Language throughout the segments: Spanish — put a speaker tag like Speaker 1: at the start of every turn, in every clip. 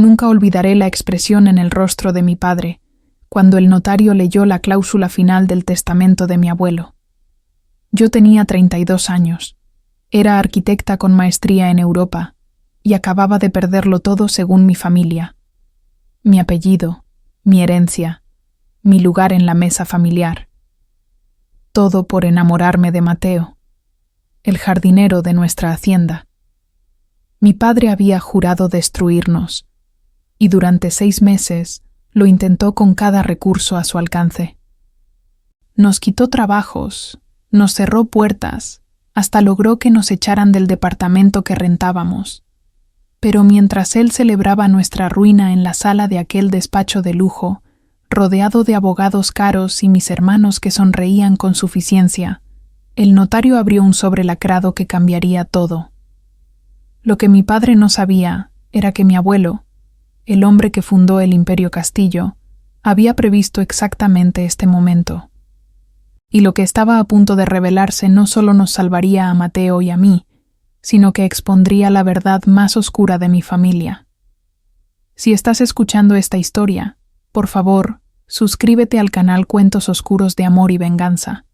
Speaker 1: Nunca olvidaré la expresión en el rostro de mi padre, cuando el notario leyó la cláusula final del testamento de mi abuelo. Yo tenía 32 años, era arquitecta con maestría en Europa, y acababa de perderlo todo según mi familia. Mi apellido, mi herencia, mi lugar en la mesa familiar. Todo por enamorarme de Mateo, el jardinero de nuestra hacienda. Mi padre había jurado destruirnos, y durante 6 meses lo intentó con cada recurso a su alcance. Nos quitó trabajos, nos cerró puertas, hasta logró que nos echaran del departamento que rentábamos. Pero mientras él celebraba nuestra ruina en la sala de aquel despacho de lujo, rodeado de abogados caros y mis hermanos que sonreían con suficiencia, el notario abrió un sobre lacrado que cambiaría todo. Lo que mi padre no sabía era que mi abuelo, el hombre que fundó el Imperio Castillo, había previsto exactamente este momento. Y lo que estaba a punto de revelarse no solo nos salvaría a Mateo y a mí, sino que expondría la verdad más oscura de mi familia. Si estás escuchando esta historia, por favor, suscríbete al canal Cuentos Oscuros de Amor y Venganza.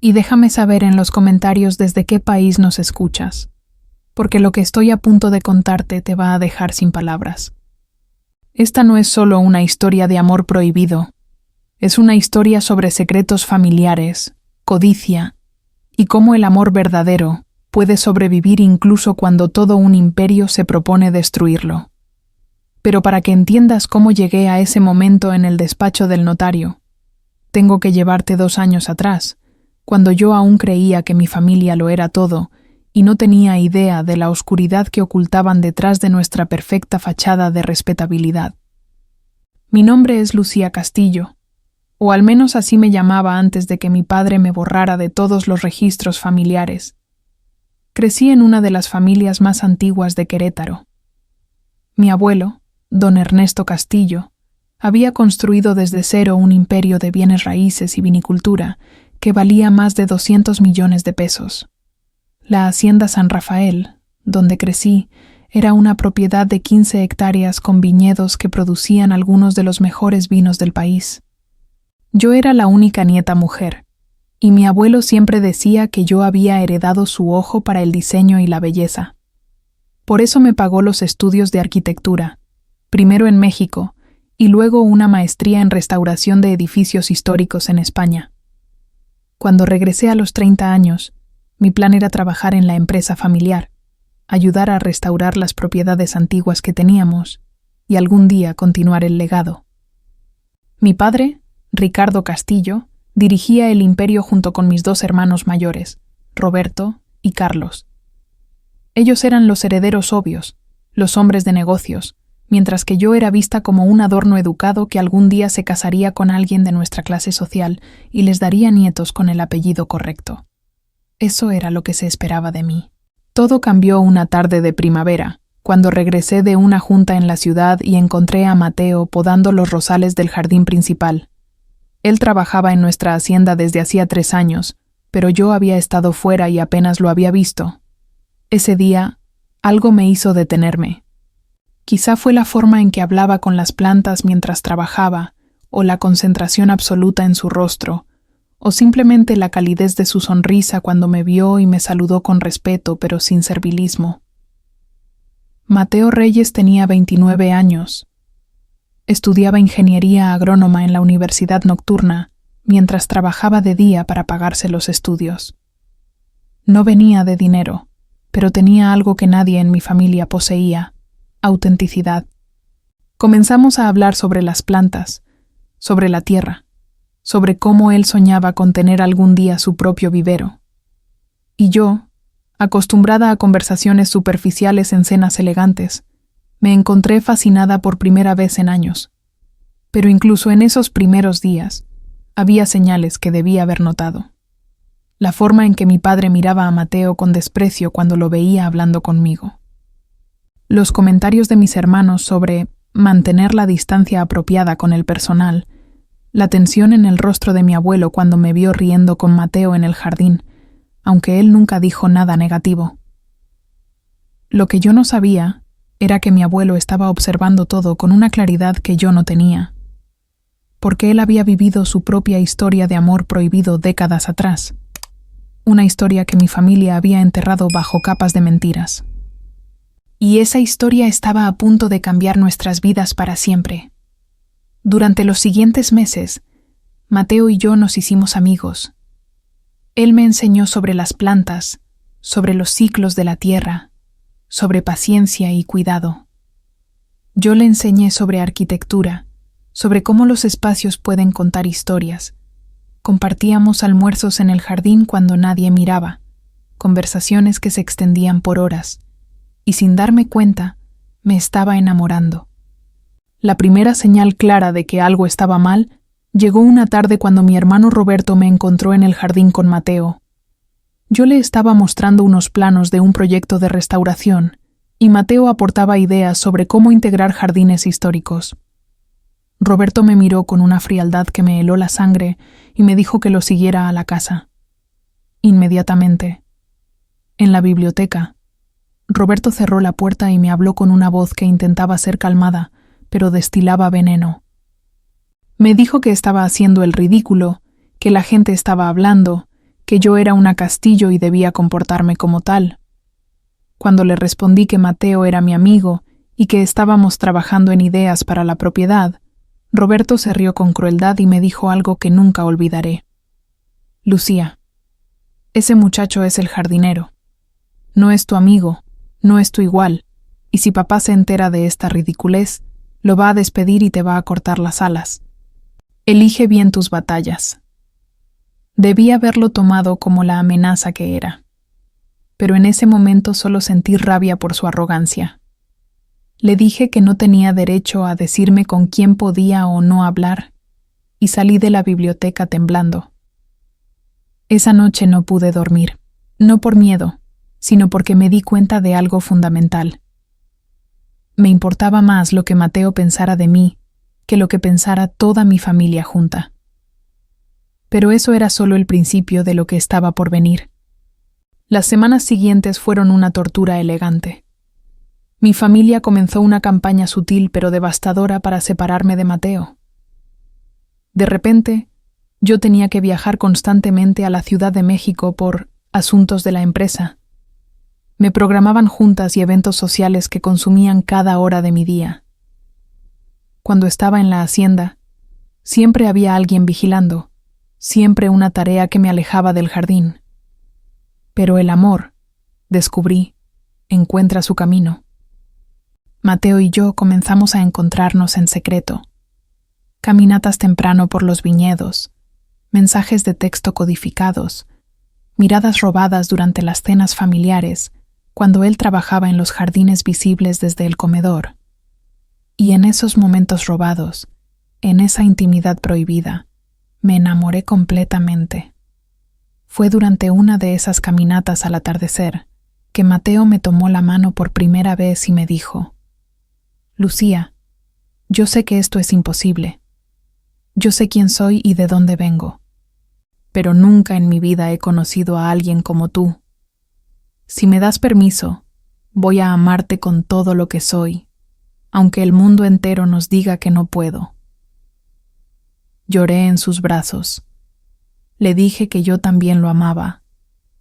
Speaker 1: Y déjame saber en los comentarios desde qué país nos escuchas, porque lo que estoy a punto de contarte te va a dejar sin palabras. Esta no es solo una historia de amor prohibido, es una historia sobre secretos familiares, codicia, y cómo el amor verdadero puede sobrevivir incluso cuando todo un imperio se propone destruirlo. Pero para que entiendas cómo llegué a ese momento en el despacho del notario, tengo que llevarte 2 años atrás, cuando yo aún creía que mi familia lo era todo y no tenía idea de la oscuridad que ocultaban detrás de nuestra perfecta fachada de respetabilidad. Mi nombre es Lucía Castillo, o al menos así me llamaba antes de que mi padre me borrara de todos los registros familiares. Crecí en una de las familias más antiguas de Querétaro. Mi abuelo, don Ernesto Castillo, había construido desde cero un imperio de bienes raíces y vinicultura que valía más de 200 millones de pesos. La hacienda San Rafael, donde crecí, era una propiedad de 15 hectáreas con viñedos que producían algunos de los mejores vinos del país. Yo era la única nieta mujer, y mi abuelo siempre decía que yo había heredado su ojo para el diseño y la belleza. Por eso me pagó los estudios de arquitectura, primero en México y luego una maestría en restauración de edificios históricos en España. Cuando regresé a los 30 años, mi plan era trabajar en la empresa familiar, ayudar a restaurar las propiedades antiguas que teníamos y algún día continuar el legado. Mi padre, Ricardo Castillo, dirigía el imperio junto con mis 2 hermanos mayores, Roberto y Carlos. Ellos eran los herederos obvios, los hombres de negocios, mientras que yo era vista como un adorno educado que algún día se casaría con alguien de nuestra clase social y les daría nietos con el apellido correcto. Eso era lo que se esperaba de mí. Todo cambió una tarde de primavera, cuando regresé de una junta en la ciudad y encontré a Mateo podando los rosales del jardín principal. Él trabajaba en nuestra hacienda desde hacía 3 años, pero yo había estado fuera y apenas lo había visto. Ese día, algo me hizo detenerme. Quizá fue la forma en que hablaba con las plantas mientras trabajaba, o la concentración absoluta en su rostro, o simplemente la calidez de su sonrisa cuando me vio y me saludó con respeto pero sin servilismo. Mateo Reyes tenía 29 años. Estudiaba ingeniería agrónoma en la Universidad Nocturna, mientras trabajaba de día para pagarse los estudios. No venía de dinero, pero tenía algo que nadie en mi familia poseía: autenticidad. Comenzamos a hablar sobre las plantas, sobre la tierra, sobre cómo él soñaba con tener algún día su propio vivero. Y yo, acostumbrada a conversaciones superficiales en cenas elegantes, me encontré fascinada por primera vez en años. Pero incluso en esos primeros días, había señales que debía haber notado. La forma en que mi padre miraba a Mateo con desprecio cuando lo veía hablando conmigo. Los comentarios de mis hermanos sobre mantener la distancia apropiada con el personal, la tensión en el rostro de mi abuelo cuando me vio riendo con Mateo en el jardín, aunque él nunca dijo nada negativo. Lo que yo no sabía era que mi abuelo estaba observando todo con una claridad que yo no tenía, porque él había vivido su propia historia de amor prohibido décadas atrás, una historia que mi familia había enterrado bajo capas de mentiras. Y esa historia estaba a punto de cambiar nuestras vidas para siempre. Durante los siguientes meses, Mateo y yo nos hicimos amigos. Él me enseñó sobre las plantas, sobre los ciclos de la tierra, sobre paciencia y cuidado. Yo le enseñé sobre arquitectura, sobre cómo los espacios pueden contar historias. Compartíamos almuerzos en el jardín cuando nadie miraba, conversaciones que se extendían por horas, y sin darme cuenta, me estaba enamorando. La primera señal clara de que algo estaba mal llegó una tarde cuando mi hermano Roberto me encontró en el jardín con Mateo. Yo le estaba mostrando unos planos de un proyecto de restauración y Mateo aportaba ideas sobre cómo integrar jardines históricos. Roberto me miró con una frialdad que me heló la sangre y me dijo que lo siguiera a la casa. Inmediatamente. En la biblioteca. Roberto cerró la puerta y me habló con una voz que intentaba ser calmada, pero destilaba veneno. Me dijo que estaba haciendo el ridículo, que la gente estaba hablando, que yo era una Castillo y debía comportarme como tal. Cuando le respondí que Mateo era mi amigo y que estábamos trabajando en ideas para la propiedad, Roberto se rió con crueldad y me dijo algo que nunca olvidaré. Lucía, ese muchacho es el jardinero. No es tu amigo, no es tu igual, y si papá se entera de esta ridiculez, lo va a despedir y te va a cortar las alas. Elige bien tus batallas. Debí haberlo tomado como la amenaza que era, pero en ese momento solo sentí rabia por su arrogancia. Le dije que no tenía derecho a decirme con quién podía o no hablar, y salí de la biblioteca temblando. Esa noche no pude dormir, no por miedo, sino porque me di cuenta de algo fundamental. Me importaba más lo que Mateo pensara de mí que lo que pensara toda mi familia junta. Pero eso era solo el principio de lo que estaba por venir. Las semanas siguientes fueron una tortura elegante. Mi familia comenzó una campaña sutil pero devastadora para separarme de Mateo. De repente, yo tenía que viajar constantemente a la Ciudad de México por asuntos de la empresa. Me programaban juntas y eventos sociales que consumían cada hora de mi día. Cuando estaba en la hacienda, siempre había alguien vigilando, siempre una tarea que me alejaba del jardín. Pero el amor, descubrí, encuentra su camino. Mateo y yo comenzamos a encontrarnos en secreto. Caminatas temprano por los viñedos, mensajes de texto codificados, miradas robadas durante las cenas familiares, cuando él trabajaba en los jardines visibles desde el comedor. Y en esos momentos robados, en esa intimidad prohibida, me enamoré completamente. Fue durante una de esas caminatas al atardecer que Mateo me tomó la mano por primera vez y me dijo: Lucía, yo sé que esto es imposible. Yo sé quién soy y de dónde vengo. Pero nunca en mi vida he conocido a alguien como tú. Si me das permiso, voy a amarte con todo lo que soy, aunque el mundo entero nos diga que no puedo. Lloré en sus brazos. Le dije que yo también lo amaba,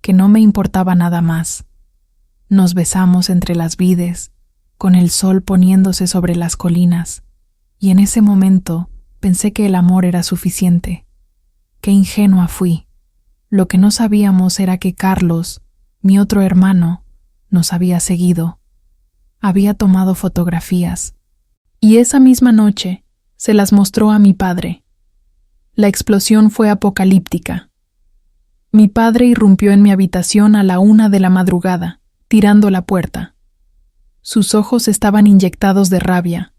Speaker 1: que no me importaba nada más. Nos besamos entre las vides, con el sol poniéndose sobre las colinas, y en ese momento pensé que el amor era suficiente. Qué ingenua fui. Lo que no sabíamos era que Carlos, mi otro hermano, nos había seguido. Había tomado fotografías, y esa misma noche se las mostró a mi padre. La explosión fue apocalíptica. Mi padre irrumpió en mi habitación a la 1 de la madrugada, tirando la puerta. Sus ojos estaban inyectados de rabia.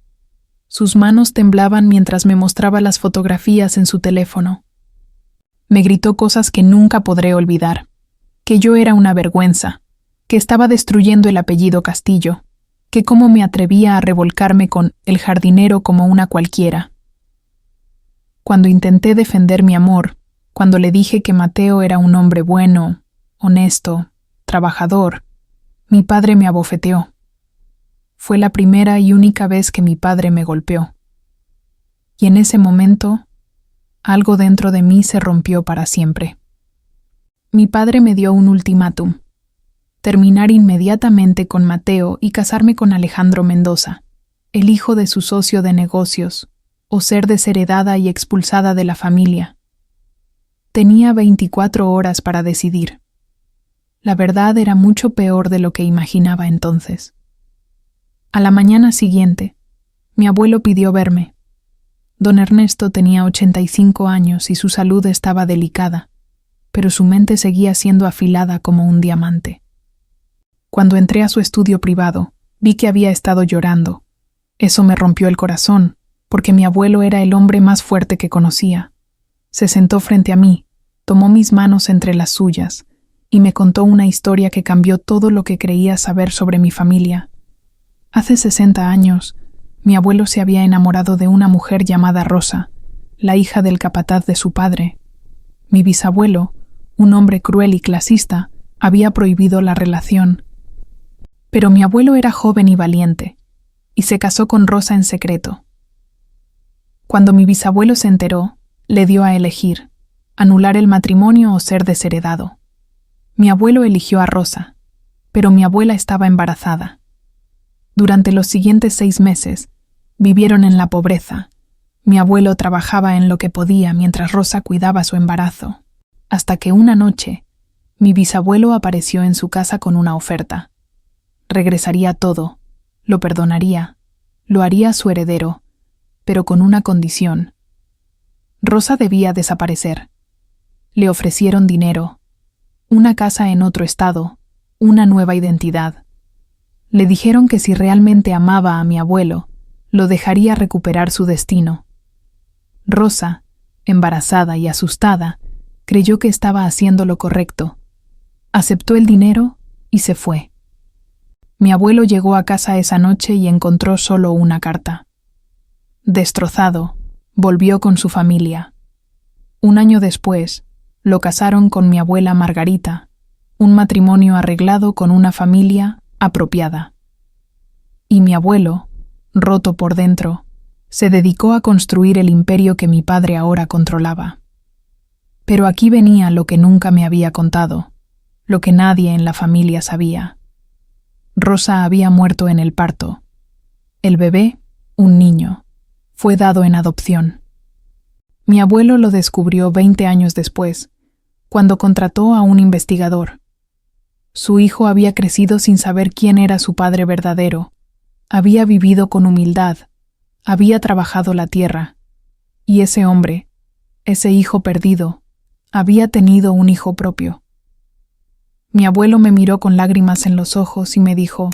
Speaker 1: Sus manos temblaban mientras me mostraba las fotografías en su teléfono. Me gritó cosas que nunca podré olvidar, que yo era una vergüenza, que estaba destruyendo el apellido Castillo, que cómo me atrevía a revolcarme con el jardinero como una cualquiera. Cuando intenté defender mi amor, cuando le dije que Mateo era un hombre bueno, honesto, trabajador, mi padre me abofeteó. Fue la primera y única vez que mi padre me golpeó. Y en ese momento, algo dentro de mí se rompió para siempre. Mi padre me dio un ultimátum: terminar inmediatamente con Mateo y casarme con Alejandro Mendoza, el hijo de su socio de negocios, o ser desheredada y expulsada de la familia. Tenía 24 horas para decidir. La verdad era mucho peor de lo que imaginaba entonces. A la mañana siguiente, mi abuelo pidió verme. Don Ernesto tenía 85 años y su salud estaba delicada, pero su mente seguía siendo afilada como un diamante. Cuando entré a su estudio privado, vi que había estado llorando. Eso me rompió el corazón, porque mi abuelo era el hombre más fuerte que conocía. Se sentó frente a mí, tomó mis manos entre las suyas y me contó una historia que cambió todo lo que creía saber sobre mi familia. Hace 60 años, mi abuelo se había enamorado de una mujer llamada Rosa, la hija del capataz de su padre. Mi bisabuelo, un hombre cruel y clasista, había prohibido la relación. Pero mi abuelo era joven y valiente, y se casó con Rosa en secreto. Cuando mi bisabuelo se enteró, le dio a elegir: anular el matrimonio o ser desheredado. Mi abuelo eligió a Rosa, pero mi abuela estaba embarazada. Durante los siguientes 6 meses, vivieron en la pobreza. Mi abuelo trabajaba en lo que podía mientras Rosa cuidaba su embarazo, hasta que una noche, mi bisabuelo apareció en su casa con una oferta. Regresaría todo, lo perdonaría, lo haría su heredero, pero con una condición. Rosa debía desaparecer. Le ofrecieron dinero, una casa en otro estado, una nueva identidad. Le dijeron que si realmente amaba a mi abuelo, lo dejaría recuperar su destino. Rosa, embarazada y asustada, creyó que estaba haciendo lo correcto. Aceptó el dinero y se fue. Mi abuelo llegó a casa esa noche y encontró solo una carta. Destrozado, volvió con su familia. Un año después, lo casaron con mi abuela Margarita, un matrimonio arreglado con una familia apropiada. Y mi abuelo, roto por dentro, se dedicó a construir el imperio que mi padre ahora controlaba. Pero aquí venía lo que nunca me había contado, lo que nadie en la familia sabía. Rosa había muerto en el parto. El bebé, un niño, fue dado en adopción. Mi abuelo lo descubrió 20 años después, cuando contrató a un investigador. Su hijo había crecido sin saber quién era su padre verdadero, había vivido con humildad, había trabajado la tierra, y ese hombre, ese hijo perdido, había tenido un hijo propio. Mi abuelo me miró con lágrimas en los ojos y me dijo: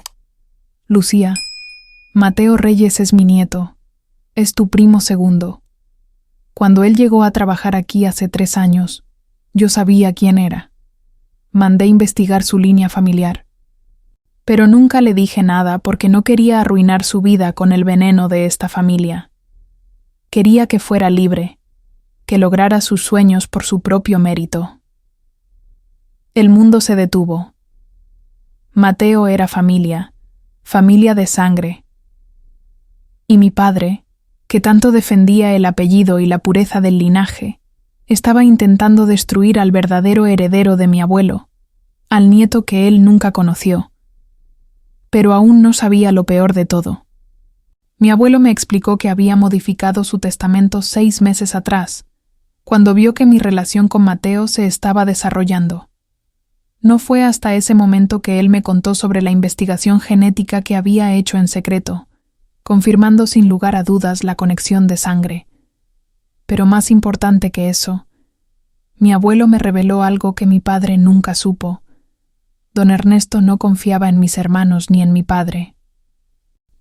Speaker 1: Lucía, Mateo Reyes es mi nieto, es tu primo segundo. Cuando él llegó a trabajar aquí hace 3 años, yo sabía quién era. Mandé investigar su línea familiar. Pero nunca le dije nada porque no quería arruinar su vida con el veneno de esta familia. Quería que fuera libre, que lograra sus sueños por su propio mérito. El mundo se detuvo. Mateo era familia, familia de sangre. Y mi padre, que tanto defendía el apellido y la pureza del linaje, estaba intentando destruir al verdadero heredero de mi abuelo, al nieto que él nunca conoció. Pero aún no sabía lo peor de todo. Mi abuelo me explicó que había modificado su testamento 6 meses atrás, cuando vio que mi relación con Mateo se estaba desarrollando. No fue hasta ese momento que él me contó sobre la investigación genética que había hecho en secreto, confirmando sin lugar a dudas la conexión de sangre. Pero más importante que eso, mi abuelo me reveló algo que mi padre nunca supo. Don Ernesto no confiaba en mis hermanos ni en mi padre.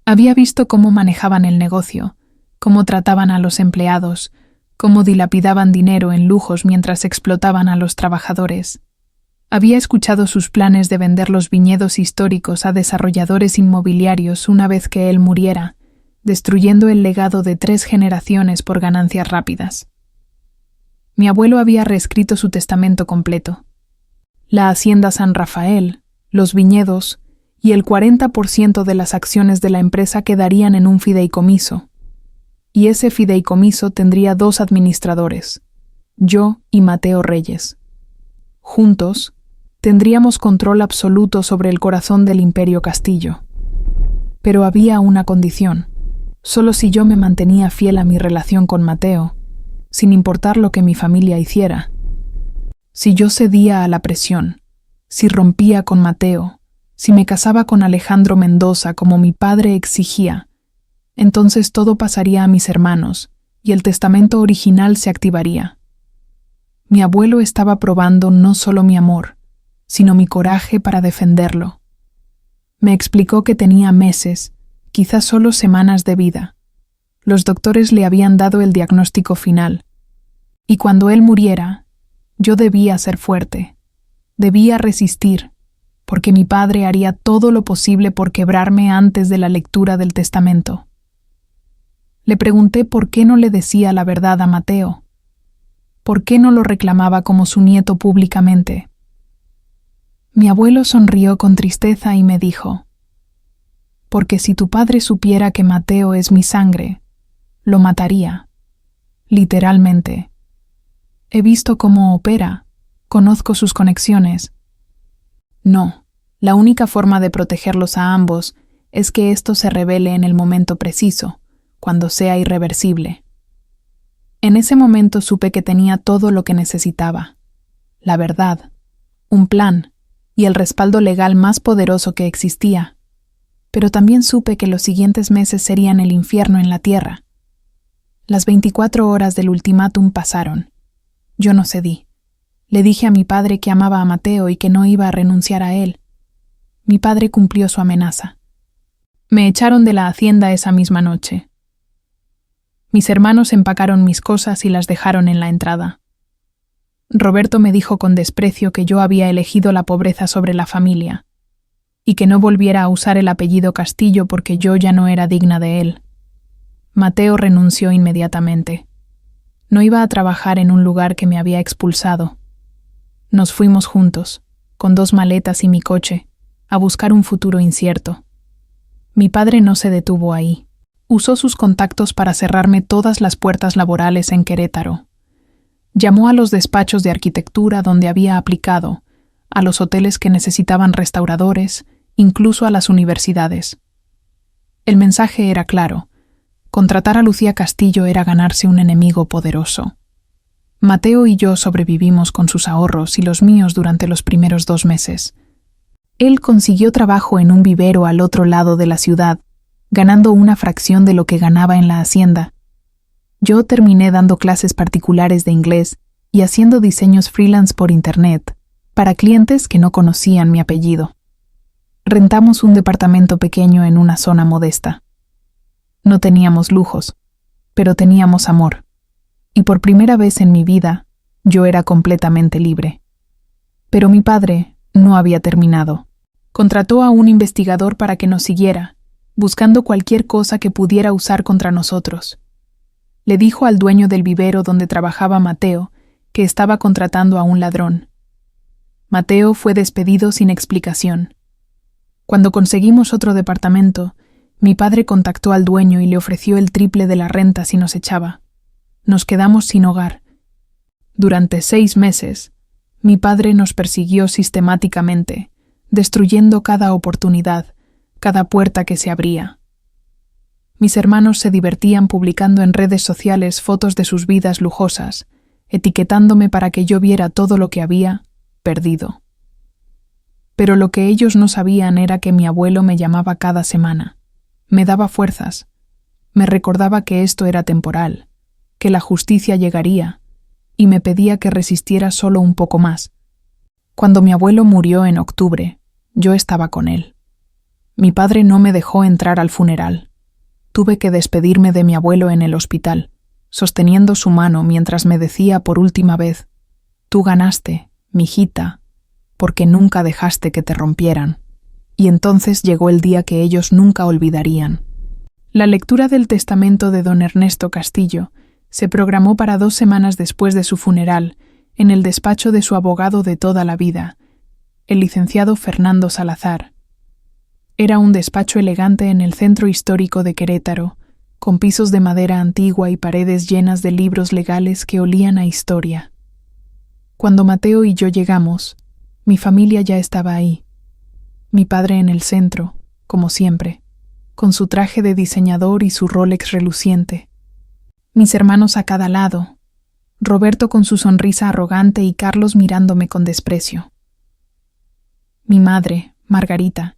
Speaker 1: Había visto cómo manejaban el negocio, cómo trataban a los empleados, cómo dilapidaban dinero en lujos mientras explotaban a los trabajadores. Había escuchado sus planes de vender los viñedos históricos a desarrolladores inmobiliarios una vez que él muriera, destruyendo el legado de 3 generaciones por ganancias rápidas. Mi abuelo había reescrito su testamento completo. La hacienda San Rafael, los viñedos y el 40% de las acciones de la empresa quedarían en un fideicomiso. Y ese fideicomiso tendría 2 administradores, yo y Mateo Reyes. Juntos, tendríamos control absoluto sobre el corazón del Imperio Castillo. Pero había una condición: solo si yo me mantenía fiel a mi relación con Mateo, sin importar lo que mi familia hiciera. Si yo cedía a la presión, si rompía con Mateo, si me casaba con Alejandro Mendoza como mi padre exigía, entonces todo pasaría a mis hermanos y el testamento original se activaría. Mi abuelo estaba probando no solo mi amor, sino mi coraje para defenderlo. Me explicó que tenía meses, quizás solo semanas de vida. Los doctores le habían dado el diagnóstico final. Y cuando él muriera, yo debía ser fuerte. Debía resistir, porque mi padre haría todo lo posible por quebrarme antes de la lectura del testamento. Le pregunté por qué no le decía la verdad a Mateo. ¿Por qué no lo reclamaba como su nieto públicamente? Mi abuelo sonrió con tristeza y me dijo: porque si tu padre supiera que Mateo es mi sangre, lo mataría. Literalmente. He visto cómo opera, conozco sus conexiones. No, la única forma de protegerlos a ambos es que esto se revele en el momento preciso, cuando sea irreversible. En ese momento supe que tenía todo lo que necesitaba: la verdad, un plan y el respaldo legal más poderoso que existía. Pero también supe que los siguientes meses serían el infierno en la tierra. Las 24 horas del ultimátum pasaron. Yo no cedí. Le dije a mi padre que amaba a Mateo y que no iba a renunciar a él. Mi padre cumplió su amenaza. Me echaron de la hacienda esa misma noche. Mis hermanos empacaron mis cosas y las dejaron en la entrada. Roberto me dijo con desprecio que yo había elegido la pobreza sobre la familia, y que no volviera a usar el apellido Castillo porque yo ya no era digna de él. Mateo renunció inmediatamente. No iba a trabajar en un lugar que me había expulsado. Nos fuimos juntos, con 2 maletas y mi coche, a buscar un futuro incierto. Mi padre no se detuvo ahí. Usó sus contactos para cerrarme todas las puertas laborales en Querétaro. Llamó a los despachos de arquitectura donde había aplicado, a los hoteles que necesitaban restauradores, incluso a las universidades. El mensaje era claro: contratar a Lucía Castillo era ganarse un enemigo poderoso. Mateo y yo sobrevivimos con sus ahorros y los míos durante los primeros 2 meses. Él consiguió trabajo en un vivero al otro lado de la ciudad, ganando una fracción de lo que ganaba en la hacienda. Yo terminé dando clases particulares de inglés y haciendo diseños freelance por internet, para clientes que no conocían mi apellido. Rentamos un departamento pequeño en una zona modesta. No teníamos lujos, pero teníamos amor. Y por primera vez en mi vida, yo era completamente libre. Pero mi padre no había terminado. Contrató a un investigador para que nos siguiera, buscando cualquier cosa que pudiera usar contra nosotros. Le dijo al dueño del vivero donde trabajaba Mateo que estaba contratando a un ladrón. Mateo fue despedido sin explicación. Cuando conseguimos otro departamento, mi padre contactó al dueño y le ofreció el triple de la renta si nos echaba. Nos quedamos sin hogar. Durante 6 meses, mi padre nos persiguió sistemáticamente, destruyendo cada oportunidad, cada puerta que se abría. Mis hermanos se divertían publicando en redes sociales fotos de sus vidas lujosas, etiquetándome para que yo viera todo lo que había perdido. Pero lo que ellos no sabían era que mi abuelo me llamaba cada semana, me daba fuerzas, me recordaba que esto era temporal, que la justicia llegaría, y me pedía que resistiera solo un poco más. Cuando mi abuelo murió en octubre, yo estaba con él. Mi padre no me dejó entrar al funeral. Tuve que despedirme de mi abuelo en el hospital, sosteniendo su mano mientras me decía por última vez: «Tú ganaste, mijita, porque nunca dejaste que te rompieran». Y entonces llegó el día que ellos nunca olvidarían. La lectura del testamento de don Ernesto Castillo se programó para 2 semanas después de su funeral, en el despacho de su abogado de toda la vida, el licenciado Fernando Salazar. Era un despacho elegante en el centro histórico de Querétaro, con pisos de madera antigua y paredes llenas de libros legales que olían a historia. Cuando Mateo y yo llegamos, mi familia ya estaba ahí. Mi padre en el centro, como siempre, con su traje de diseñador y su Rolex reluciente. Mis hermanos a cada lado, Roberto con su sonrisa arrogante y Carlos mirándome con desprecio. Mi madre, Margarita,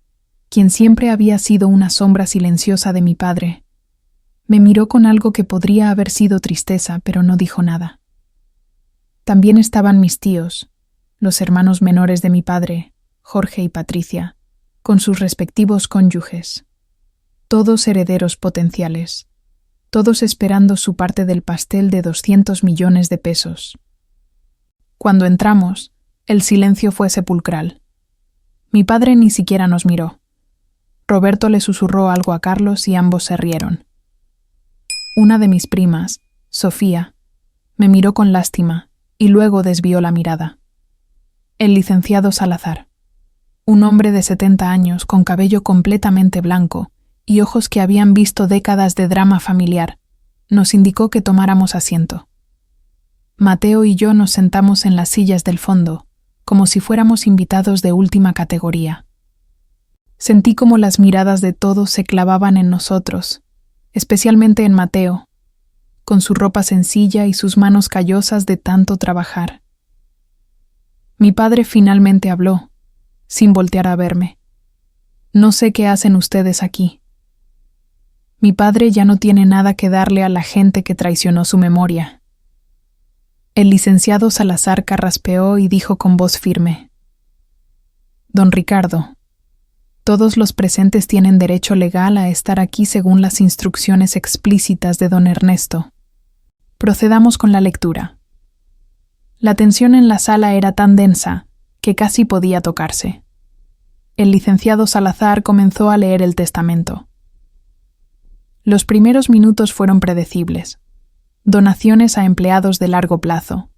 Speaker 1: quien siempre había sido una sombra silenciosa de mi padre, me miró con algo que podría haber sido tristeza, pero no dijo nada. También estaban mis tíos, los hermanos menores de mi padre, Jorge y Patricia, con sus respectivos cónyuges, todos herederos potenciales, todos esperando su parte del pastel de 200 millones de pesos. Cuando entramos, el silencio fue sepulcral. Mi padre ni siquiera nos miró. Roberto le susurró algo a Carlos y ambos se rieron. Una de mis primas, Sofía, me miró con lástima y luego desvió la mirada. El licenciado Salazar, un hombre de 70 años con cabello completamente blanco y ojos que habían visto décadas de drama familiar, nos indicó que tomáramos asiento. Mateo y yo nos sentamos en las sillas del fondo, como si fuéramos invitados de última categoría. Sentí como las miradas de todos se clavaban en nosotros, especialmente en Mateo, con su ropa sencilla y sus manos callosas de tanto trabajar. Mi padre finalmente habló, sin voltear a verme. No sé qué hacen ustedes aquí. Mi padre ya no tiene nada que darle a la gente que traicionó su memoria. El licenciado Salazar carraspeó y dijo con voz firme: Don Ricardo, todos los presentes tienen derecho legal a estar aquí según las instrucciones explícitas de don Ernesto. Procedamos con la lectura. La tensión en la sala era tan densa que casi podía tocarse. El licenciado Salazar comenzó a leer el testamento. Los primeros minutos fueron predecibles. Donaciones a empleados de largo plazo,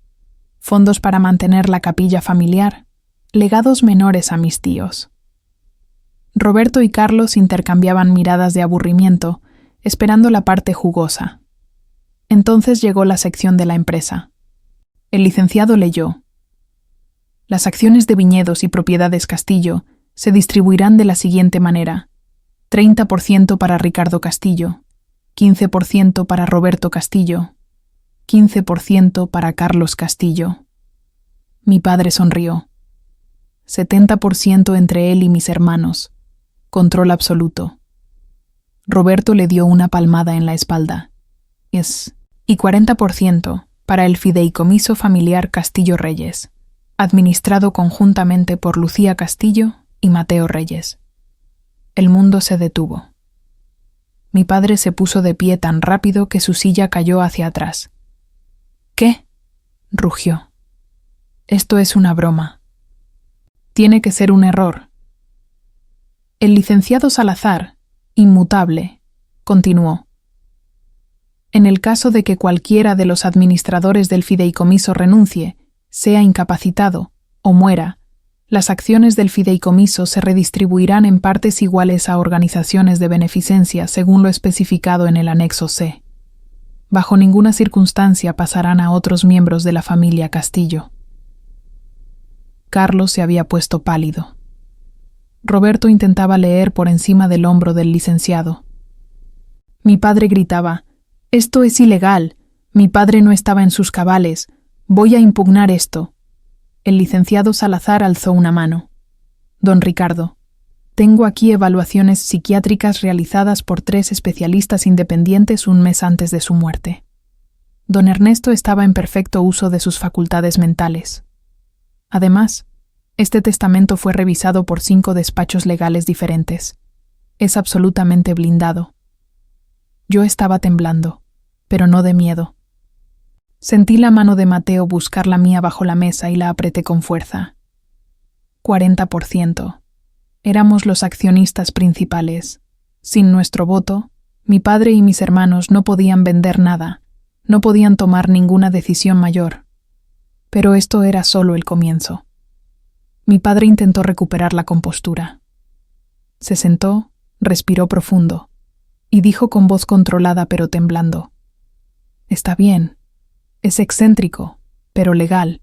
Speaker 1: fondos para mantener la capilla familiar, legados menores a mis tíos. Roberto y Carlos intercambiaban miradas de aburrimiento, esperando la parte jugosa. Entonces llegó la sección de la empresa. El licenciado leyó: Las acciones de viñedos y propiedades Castillo se distribuirán de la siguiente manera: 30% para Ricardo Castillo, 15% para Roberto Castillo, 15% para Carlos Castillo. Mi padre sonrió. 70% entre él y mis hermanos. Control absoluto. Roberto le dio una palmada en la espalda. Y 40% para el fideicomiso familiar Castillo Reyes, administrado conjuntamente por Lucía Castillo y Mateo Reyes. El mundo se detuvo. Mi padre se puso de pie tan rápido que su silla cayó hacia atrás. ¿Qué? Rugió. Esto es una broma. Tiene que ser un error. El licenciado Salazar, inmutable, continuó: En el caso de que cualquiera de los administradores del fideicomiso renuncie, sea incapacitado o muera, las acciones del fideicomiso se redistribuirán en partes iguales a organizaciones de beneficencia según lo especificado en el anexo C. Bajo ninguna circunstancia pasarán a otros miembros de la familia Castillo. Carlos se había puesto pálido. Roberto intentaba leer por encima del hombro del licenciado. Mi padre gritaba: «Esto es ilegal. Mi padre no estaba en sus cabales. Voy a impugnar esto». El licenciado Salazar alzó una mano. «Don Ricardo, tengo aquí evaluaciones psiquiátricas realizadas por 3 especialistas independientes un mes antes de su muerte. Don Ernesto estaba en perfecto uso de sus facultades mentales. Además, este testamento fue revisado por 5 despachos legales diferentes. Es absolutamente blindado». Yo estaba temblando, pero no de miedo. Sentí la mano de Mateo buscar la mía bajo la mesa y la apreté con fuerza. 40%. Éramos los accionistas principales. Sin nuestro voto, mi padre y mis hermanos no podían vender nada, no podían tomar ninguna decisión mayor. Pero esto era solo el comienzo. Mi padre intentó recuperar la compostura. Se sentó, respiró profundo, y dijo con voz controlada pero temblando: «Está bien. Es excéntrico, pero legal.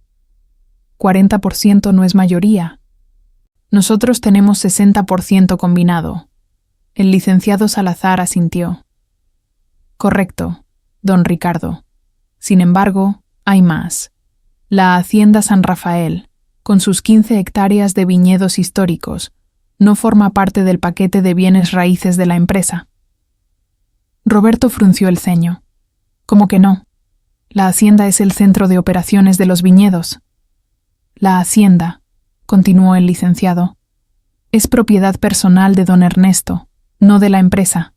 Speaker 1: 40% no es mayoría. Nosotros tenemos 60% combinado». El licenciado Salazar asintió. «Correcto, don Ricardo. Sin embargo, hay más. La Hacienda San Rafael, con sus 15 hectáreas de viñedos históricos, no forma parte del paquete de bienes raíces de la empresa». Roberto frunció el ceño. «¿Cómo que no? La hacienda es el centro de operaciones de los viñedos». «La hacienda», continuó el licenciado, «es propiedad personal de don Ernesto, no de la empresa.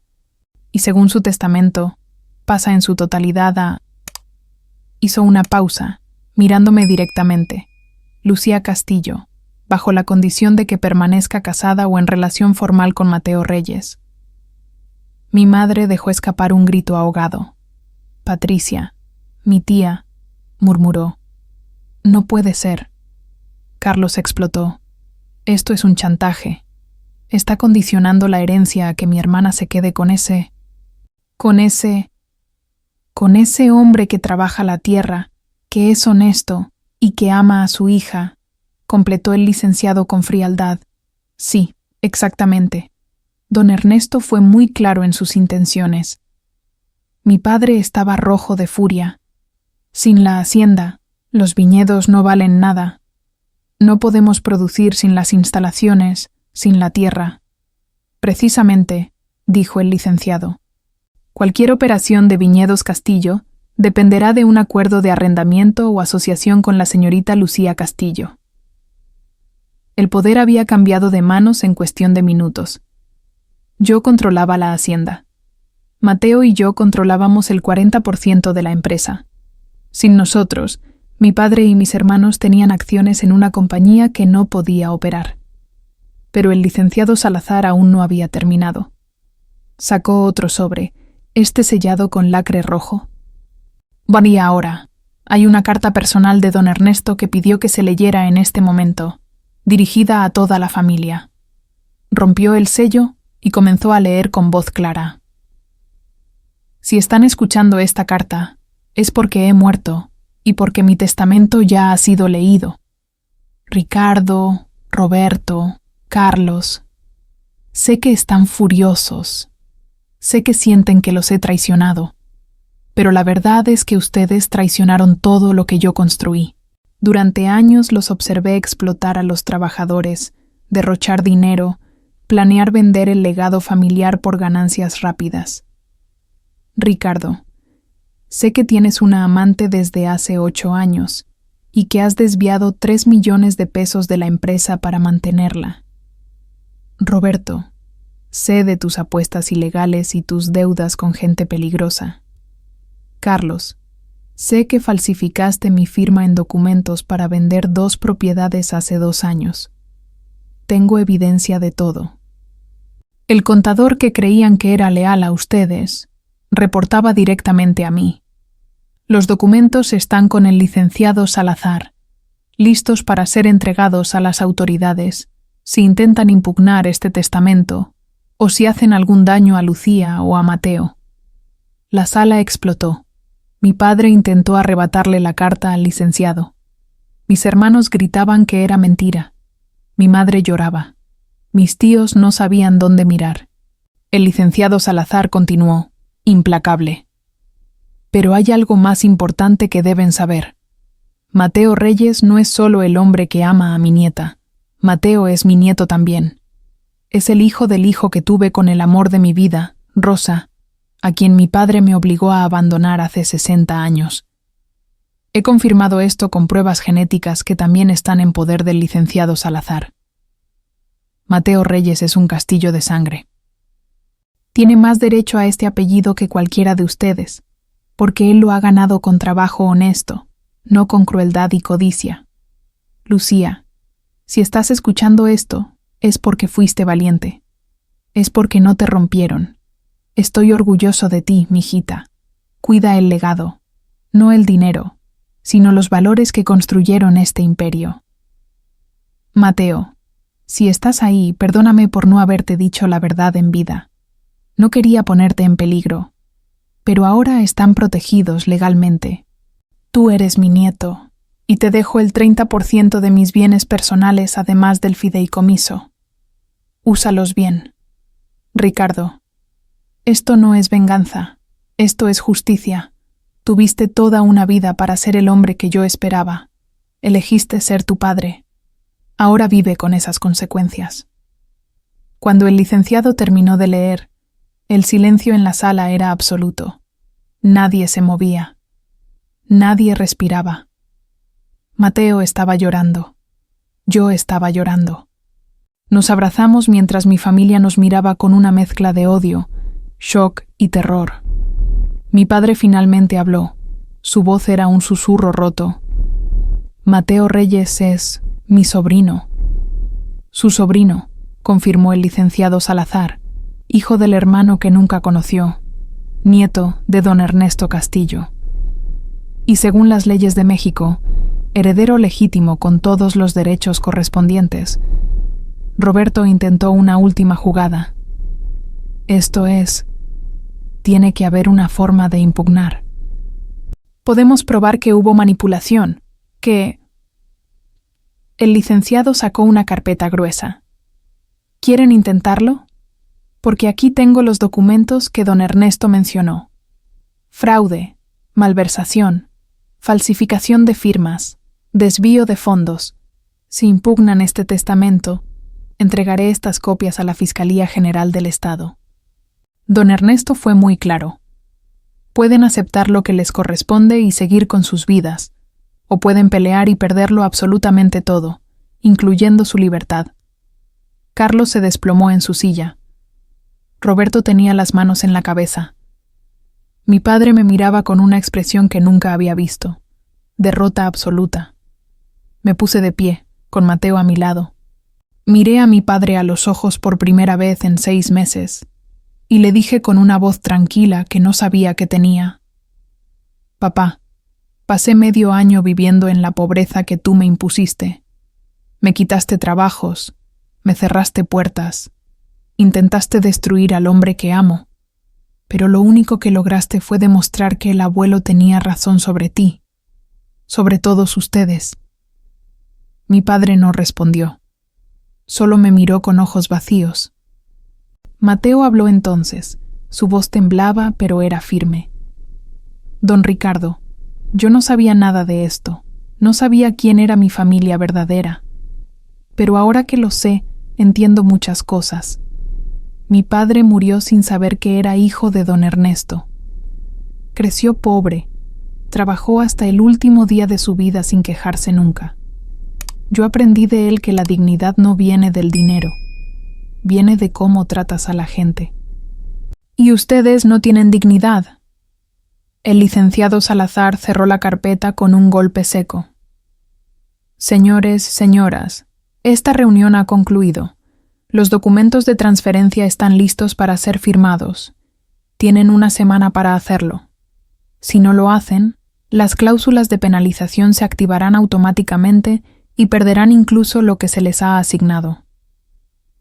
Speaker 1: Y según su testamento, pasa en su totalidad a...». Hizo una pausa, mirándome directamente. «Lucía Castillo, bajo la condición de que permanezca casada o en relación formal con Mateo Reyes». Mi madre dejó escapar un grito ahogado. «Patricia, mi tía», murmuró. «No puede ser». Carlos explotó. «Esto es un chantaje. Está condicionando la herencia a que mi hermana se quede con ese hombre que trabaja la tierra, que es honesto y que ama a su hija», completó el licenciado con frialdad. «Sí, exactamente. Don Ernesto fue muy claro en sus intenciones». Mi padre estaba rojo de furia. «Sin la hacienda, los viñedos no valen nada. No podemos producir sin las instalaciones, sin la tierra». «Precisamente», dijo el licenciado. «Cualquier operación de Viñedos Castillo dependerá de un acuerdo de arrendamiento o asociación con la señorita Lucía Castillo». El poder había cambiado de manos en cuestión de minutos. Yo controlaba la hacienda. Mateo y yo controlábamos el 40% de la empresa. Sin nosotros, mi padre y mis hermanos tenían acciones en una compañía que no podía operar. Pero el licenciado Salazar aún no había terminado. Sacó otro sobre, este sellado con lacre rojo. «Varía ahora. Hay una carta personal de don Ernesto que pidió que se leyera en este momento, dirigida a toda la familia». Rompió el sello y comenzó a leer con voz clara. «Si están escuchando esta carta, es porque he muerto y porque mi testamento ya ha sido leído. Ricardo, Roberto, Carlos, sé que están furiosos. Sé que sienten que los he traicionado. Pero la verdad es que ustedes traicionaron todo lo que yo construí. Durante años los observé explotar a los trabajadores, derrochar dinero, planear vender el legado familiar por ganancias rápidas. Ricardo, sé que tienes una amante desde hace 8 años y que has desviado 3 millones de pesos de la empresa para mantenerla. Roberto, sé de tus apuestas ilegales y tus deudas con gente peligrosa. Carlos, sé que falsificaste mi firma en documentos para vender 2 propiedades hace 2 años. Tengo evidencia de todo. El contador que creían que era leal a ustedes reportaba directamente a mí. Los documentos están con el licenciado Salazar, listos para ser entregados a las autoridades si intentan impugnar este testamento o si hacen algún daño a Lucía o a Mateo». La sala explotó. Mi padre intentó arrebatarle la carta al licenciado. Mis hermanos gritaban que era mentira. Mi madre lloraba. Mis tíos no sabían dónde mirar. El licenciado Salazar continuó, implacable. «Pero hay algo más importante que deben saber. Mateo Reyes no es solo el hombre que ama a mi nieta. Mateo es mi nieto también. Es el hijo del hijo que tuve con el amor de mi vida, Rosa, a quien mi padre me obligó a abandonar hace 60 años. He confirmado esto con pruebas genéticas que también están en poder del licenciado Salazar. Mateo Reyes es un castillo de sangre. Tiene más derecho a este apellido que cualquiera de ustedes, porque él lo ha ganado con trabajo honesto, no con crueldad y codicia. Lucía, si estás escuchando esto, es porque fuiste valiente. Es porque no te rompieron. Estoy orgulloso de ti, mijita. Cuida el legado, no el dinero, sino los valores que construyeron este imperio. Mateo, Si estás ahí, perdóname por no haberte dicho la verdad en vida. No quería ponerte en peligro, pero ahora están protegidos legalmente. Tú eres mi nieto, y te dejo el 30% de mis bienes personales además del fideicomiso. Úsalos bien. Ricardo, esto no es venganza, esto es justicia. Tuviste toda una vida para ser el hombre que yo esperaba. Elegiste ser tu padre. Ahora vive con esas consecuencias. Cuando el licenciado terminó de leer, el silencio en la sala era absoluto. Nadie se movía. Nadie respiraba. Mateo estaba llorando. Yo estaba llorando. Nos abrazamos mientras mi familia nos miraba con una mezcla de odio, shock y terror. Mi padre finalmente habló. Su voz era un susurro roto. Mateo Reyes es mi sobrino. Su sobrino, confirmó el licenciado Salazar, hijo del hermano que nunca conoció, nieto de don Ernesto Castillo. Y según las leyes de México, heredero legítimo con todos los derechos correspondientes. Roberto intentó una última jugada. Esto es, tiene que haber una forma de impugnar. Podemos probar que hubo manipulación, que... El licenciado sacó una carpeta gruesa. ¿Quieren intentarlo? Porque aquí tengo los documentos que don Ernesto mencionó. Fraude, malversación, falsificación de firmas, desvío de fondos. Si impugnan este testamento, entregaré estas copias a la Fiscalía General del Estado. Don Ernesto fue muy claro. Pueden aceptar lo que les corresponde y seguir con sus vidas, o pueden pelear y perderlo absolutamente todo, incluyendo su libertad. Carlos se desplomó en su silla. Roberto tenía las manos en la cabeza. Mi padre me miraba con una expresión que nunca había visto. Derrota absoluta. Me puse de pie, con Mateo a mi lado. Miré a mi padre a los ojos por primera vez en 6 meses, y le dije con una voz tranquila que no sabía que tenía. Papá, pasé medio año viviendo en la pobreza que tú me impusiste. Me quitaste trabajos, me cerraste puertas, intentaste destruir al hombre que amo, pero lo único que lograste fue demostrar que el abuelo tenía razón sobre ti, sobre todos ustedes. Mi padre no respondió, solo me miró con ojos vacíos. Mateo habló entonces, su voz temblaba pero era firme. Don Ricardo, yo no sabía nada de esto, no sabía quién era mi familia verdadera. Pero ahora que lo sé, entiendo muchas cosas. Mi padre murió sin saber que era hijo de don Ernesto. Creció pobre, trabajó hasta el último día de su vida sin quejarse nunca. Yo aprendí de él que la dignidad no viene del dinero, viene de cómo tratas a la gente. Y ustedes no tienen dignidad. El licenciado Salazar cerró la carpeta con un golpe seco. Señores, señoras, esta reunión ha concluido. Los documentos de transferencia están listos para ser firmados. Tienen una semana para hacerlo. Si no lo hacen, las cláusulas de penalización se activarán automáticamente y perderán incluso lo que se les ha asignado.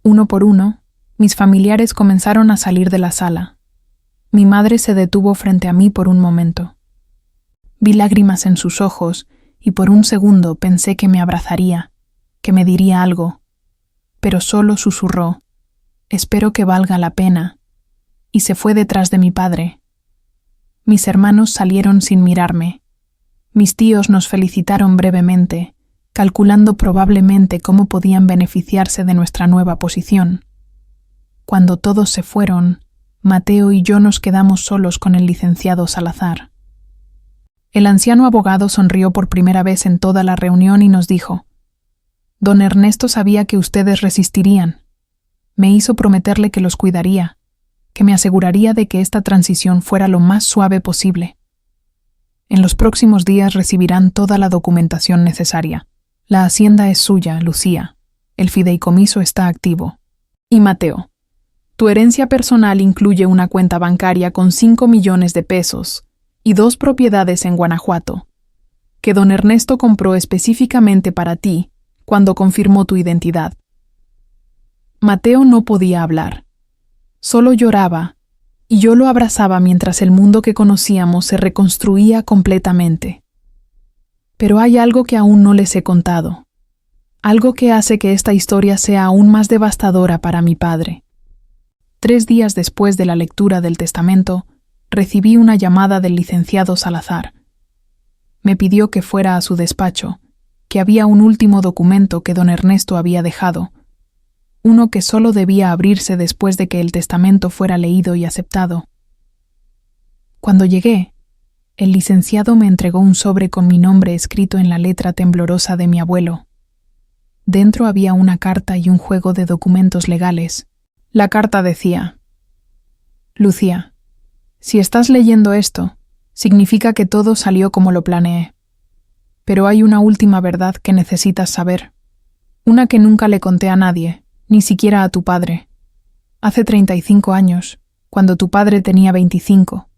Speaker 1: Uno por uno, mis familiares comenzaron a salir de la sala. Mi madre se detuvo frente a mí por un momento. Vi lágrimas en sus ojos y por un segundo pensé que me abrazaría, que me diría algo, pero solo susurró, «Espero que valga la pena», y se fue detrás de mi padre. Mis hermanos salieron sin mirarme. Mis tíos nos felicitaron brevemente, calculando probablemente cómo podían beneficiarse de nuestra nueva posición. Cuando todos se fueron, Mateo y yo nos quedamos solos con el licenciado Salazar. El anciano abogado sonrió por primera vez en toda la reunión y nos dijo: «Don Ernesto sabía que ustedes resistirían. Me hizo prometerle que los cuidaría, que me aseguraría de que esta transición fuera lo más suave posible. En los próximos días recibirán toda la documentación necesaria. La hacienda es suya, Lucía. El fideicomiso está activo. Y Mateo, tu herencia personal incluye una cuenta bancaria con 5 millones de pesos y 2 propiedades en Guanajuato, que don Ernesto compró específicamente para ti cuando confirmó tu identidad. Mateo no podía hablar. Solo lloraba, y yo lo abrazaba mientras el mundo que conocíamos se reconstruía completamente. Pero hay algo que aún no les he contado. Algo que hace que esta historia sea aún más devastadora para mi padre. 3 días después de la lectura del testamento, recibí una llamada del licenciado Salazar. Me pidió que fuera a su despacho, que había un último documento que don Ernesto había dejado, uno que solo debía abrirse después de que el testamento fuera leído y aceptado. Cuando llegué, el licenciado me entregó un sobre con mi nombre escrito en la letra temblorosa de mi abuelo. Dentro había una carta y un juego de documentos legales. La carta decía: Lucía, si estás leyendo esto, significa que todo salió como lo planeé. Pero hay una última verdad que necesitas saber. Una que nunca le conté a nadie, ni siquiera a tu padre. Hace 35 años, cuando tu padre tenía 25,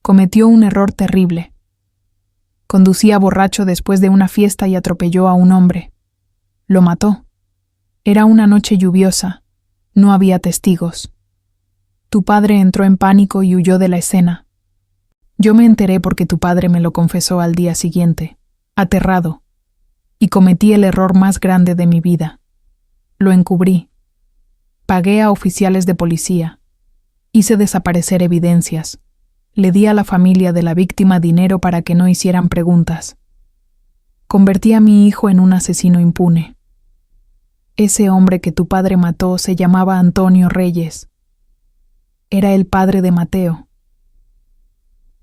Speaker 1: cometió un error terrible. Conducía borracho después de una fiesta y atropelló a un hombre. Lo mató. Era una noche lluviosa. No había testigos. Tu padre entró en pánico y huyó de la escena. Yo me enteré porque tu padre me lo confesó al día siguiente, aterrado, y cometí el error más grande de mi vida. Lo encubrí. Pagué a oficiales de policía. Hice desaparecer evidencias. Le di a la familia de la víctima dinero para que no hicieran preguntas. Convertí a mi hijo en un asesino impune. Ese hombre que tu padre mató se llamaba Antonio Reyes. Era el padre de Mateo.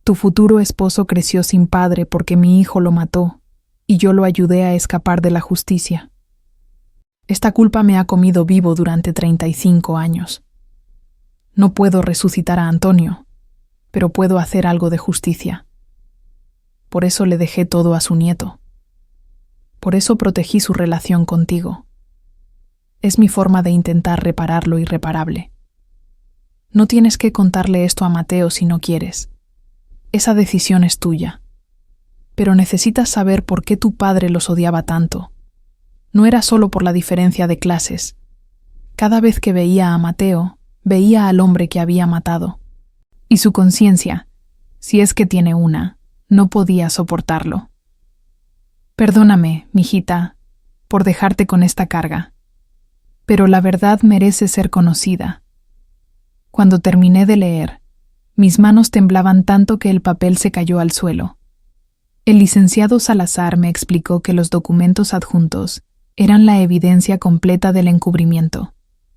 Speaker 1: Tu futuro esposo creció sin padre porque mi hijo lo mató, y yo lo ayudé a escapar de la justicia. Esta culpa me ha comido vivo durante 35 años. No puedo resucitar a Antonio, pero puedo hacer algo de justicia. Por eso le dejé todo a su nieto. Por eso protegí su relación contigo. Es mi forma de intentar reparar lo irreparable. No tienes que contarle esto a Mateo si no quieres. Esa decisión es tuya. Pero necesitas saber por qué tu padre los odiaba tanto. No era solo por la diferencia de clases. Cada vez que veía a Mateo, veía al hombre que había matado. Y su conciencia, si es que tiene una, no podía soportarlo. Perdóname, mijita, por dejarte con esta carga. Pero la verdad merece ser conocida. Cuando terminé de leer, mis manos temblaban tanto que el papel se cayó al suelo. El licenciado Salazar me explicó que los documentos adjuntos eran la evidencia completa del encubrimiento: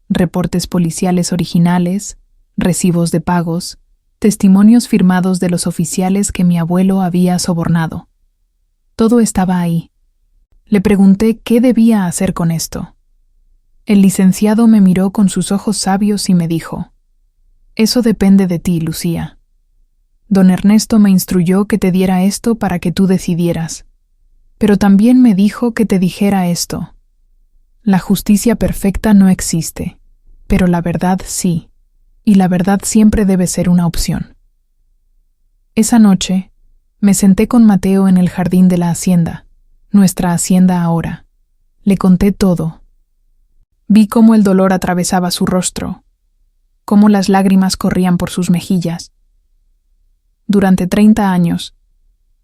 Speaker 1: reportes policiales originales, recibos de pagos, testimonios firmados de los oficiales que mi abuelo había sobornado. Todo estaba ahí. Le pregunté qué debía hacer con esto. El licenciado me miró con sus ojos sabios y me dijo: Eso depende de ti, Lucía. Don Ernesto me instruyó que te diera esto para que tú decidieras, pero también me dijo que te dijera esto: la justicia perfecta no existe, pero la verdad sí, y la verdad siempre debe ser una opción. Esa noche, me senté con Mateo en el jardín de la hacienda, nuestra hacienda ahora. Le conté todo. Vi cómo el dolor atravesaba su rostro, cómo las lágrimas corrían por sus mejillas. Durante 30 años,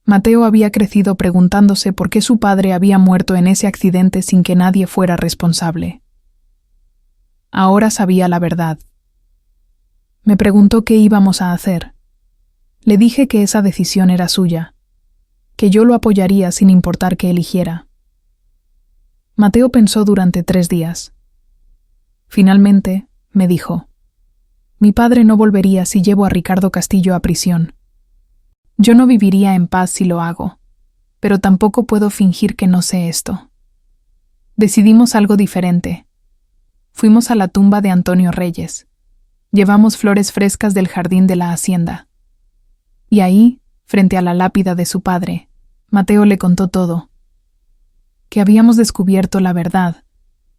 Speaker 1: Mateo había crecido preguntándose por qué su padre había muerto en ese accidente sin que nadie fuera responsable. Ahora sabía la verdad. Me preguntó qué íbamos a hacer. Le dije que esa decisión era suya, que yo lo apoyaría sin importar qué eligiera. Mateo pensó durante 3 días. Finalmente, me dijo: mi padre no volvería si llevo a Ricardo Castillo a prisión. Yo no viviría en paz si lo hago, pero tampoco puedo fingir que no sé esto. Decidimos algo diferente. Fuimos a la tumba de Antonio Reyes. Llevamos flores frescas del jardín de la hacienda. Y ahí, frente a la lápida de su padre, Mateo le contó todo. Que habíamos descubierto la verdad,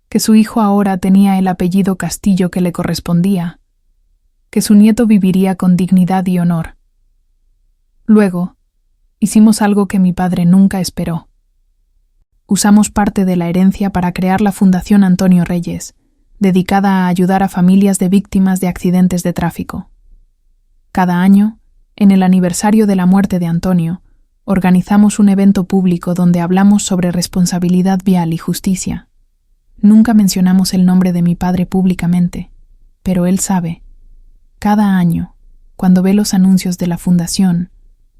Speaker 1: que su hijo ahora tenía el apellido Castillo que le correspondía, que su nieto viviría con dignidad y honor. Luego, hicimos algo que mi padre nunca esperó. Usamos parte de la herencia para crear la Fundación Antonio Reyes, dedicada a ayudar a familias de víctimas de accidentes de tráfico. Cada año, en el aniversario de la muerte de Antonio, organizamos un evento público donde hablamos sobre responsabilidad vial y justicia. Nunca mencionamos el nombre de mi padre públicamente, pero él sabe. Cada año, cuando ve los anuncios de la fundación,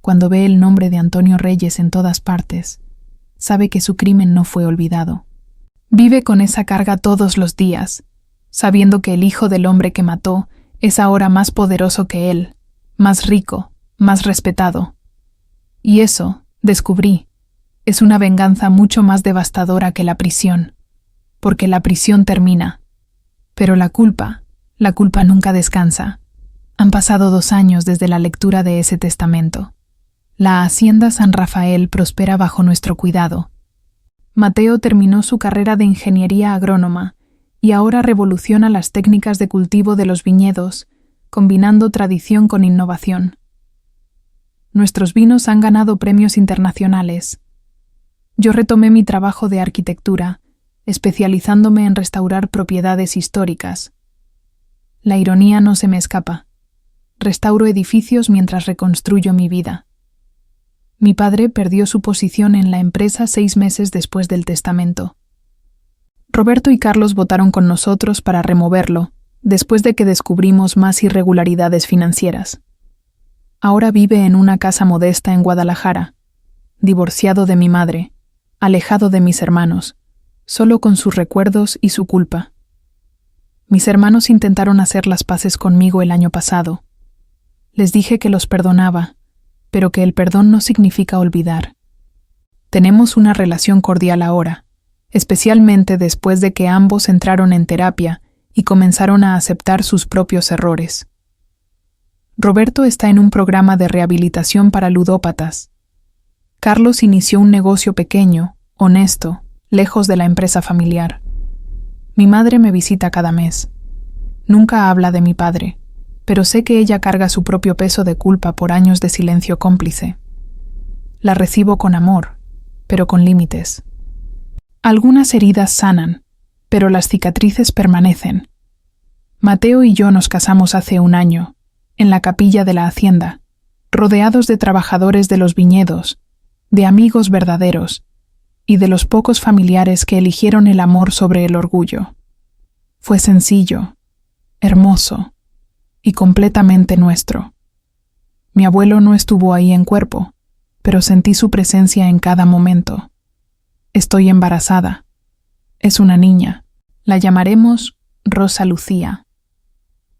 Speaker 1: cuando ve el nombre de Antonio Reyes en todas partes, sabe que su crimen no fue olvidado. Vive con esa carga todos los días, sabiendo que el hijo del hombre que mató es ahora más poderoso que él, más rico, más respetado. Y eso, descubrí, es una venganza mucho más devastadora que la prisión, porque la prisión termina. Pero la culpa nunca descansa. Han pasado 2 años desde la lectura de ese testamento. La Hacienda San Rafael prospera bajo nuestro cuidado. Mateo terminó su carrera de ingeniería agrónoma y ahora revoluciona las técnicas de cultivo de los viñedos, combinando tradición con innovación. Nuestros vinos han ganado premios internacionales. Yo retomé mi trabajo de arquitectura, especializándome en restaurar propiedades históricas. La ironía no se me escapa. Restauro edificios mientras reconstruyo mi vida. Mi padre perdió su posición en la empresa 6 meses después del testamento. Roberto y Carlos votaron con nosotros para removerlo, después de que descubrimos más irregularidades financieras. Ahora vive en una casa modesta en Guadalajara, divorciado de mi madre, alejado de mis hermanos, solo con sus recuerdos y su culpa. Mis hermanos intentaron hacer las paces conmigo el año pasado. Les dije que los perdonaba, pero que el perdón no significa olvidar. Tenemos una relación cordial ahora, especialmente después de que ambos entraron en terapia y comenzaron a aceptar sus propios errores. Roberto está en un programa de rehabilitación para ludópatas. Carlos inició un negocio pequeño, honesto, lejos de la empresa familiar. Mi madre me visita cada mes. Nunca habla de mi padre, pero sé que ella carga su propio peso de culpa por años de silencio cómplice. La recibo con amor, pero con límites. Algunas heridas sanan, pero las cicatrices permanecen. Mateo y yo nos casamos hace 1 año, en la capilla de la hacienda, rodeados de trabajadores de los viñedos, de amigos verdaderos y de los pocos familiares que eligieron el amor sobre el orgullo. Fue sencillo, hermoso y completamente nuestro. Mi abuelo no estuvo ahí en cuerpo, pero sentí su presencia en cada momento. Estoy embarazada. Es una niña. La llamaremos Rosa Lucía,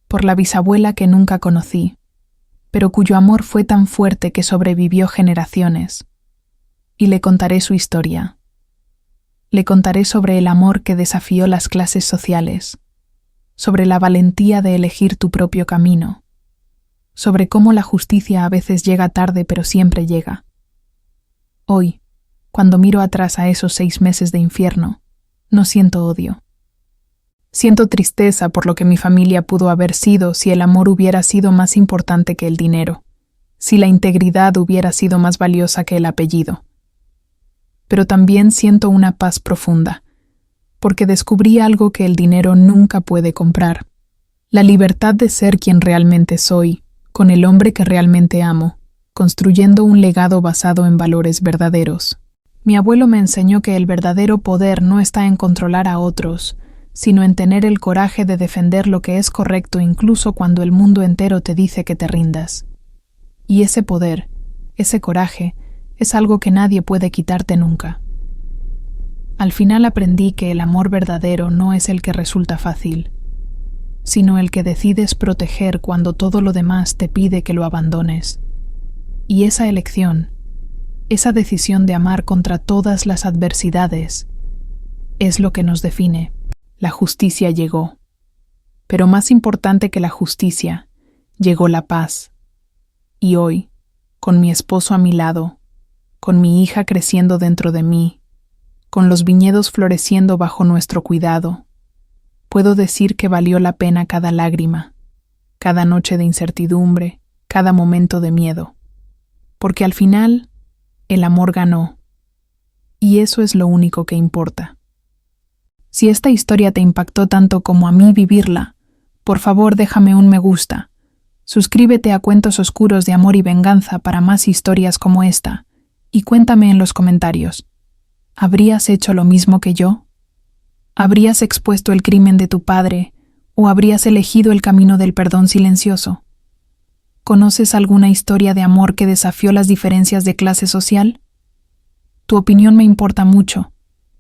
Speaker 1: por la bisabuela que nunca conocí, pero cuyo amor fue tan fuerte que sobrevivió generaciones. Y le contaré su historia. Le contaré sobre el amor que desafió las clases sociales, sobre la valentía de elegir tu propio camino, sobre cómo la justicia a veces llega tarde pero siempre llega. Hoy, cuando miro atrás a esos 6 meses de infierno, no siento odio. Siento tristeza por lo que mi familia pudo haber sido si el amor hubiera sido más importante que el dinero, si la integridad hubiera sido más valiosa que el apellido. Pero también siento una paz profunda, porque descubrí algo que el dinero nunca puede comprar: la libertad de ser quien realmente soy, con el hombre que realmente amo, construyendo un legado basado en valores verdaderos. Mi abuelo me enseñó que el verdadero poder no está en controlar a otros, sino en tener el coraje de defender lo que es correcto incluso cuando el mundo entero te dice que te rindas. Y ese poder, ese coraje, es algo que nadie puede quitarte nunca. Al final aprendí que el amor verdadero no es el que resulta fácil, sino el que decides proteger cuando todo lo demás te pide que lo abandones. Y esa elección, esa decisión de amar contra todas las adversidades, es lo que nos define. La justicia llegó. Pero más importante que la justicia, llegó la paz. Y hoy, con mi esposo a mi lado, con mi hija creciendo dentro de mí, con los viñedos floreciendo bajo nuestro cuidado, puedo decir que valió la pena cada lágrima, cada noche de incertidumbre, cada momento de miedo. Porque al final, el amor ganó. Y eso es lo único que importa. Si esta historia te impactó tanto como a mí vivirla, por favor déjame un me gusta. Suscríbete a Cuentos Oscuros de Amor y Venganza para más historias como esta, y cuéntame en los comentarios. ¿Habrías hecho lo mismo que yo? ¿Habrías expuesto el crimen de tu padre o habrías elegido el camino del perdón silencioso? ¿Conoces alguna historia de amor que desafió las diferencias de clase social? Tu opinión me importa mucho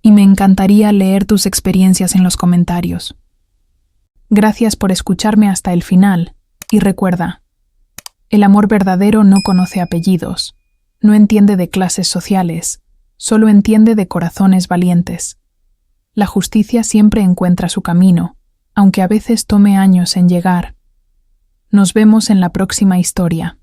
Speaker 1: y me encantaría leer tus experiencias en los comentarios. Gracias por escucharme hasta el final y recuerda, el amor verdadero no conoce apellidos, no entiende de clases sociales, solo entiende de corazones valientes. La justicia siempre encuentra su camino, aunque a veces tome años en llegar. Nos vemos en la próxima historia.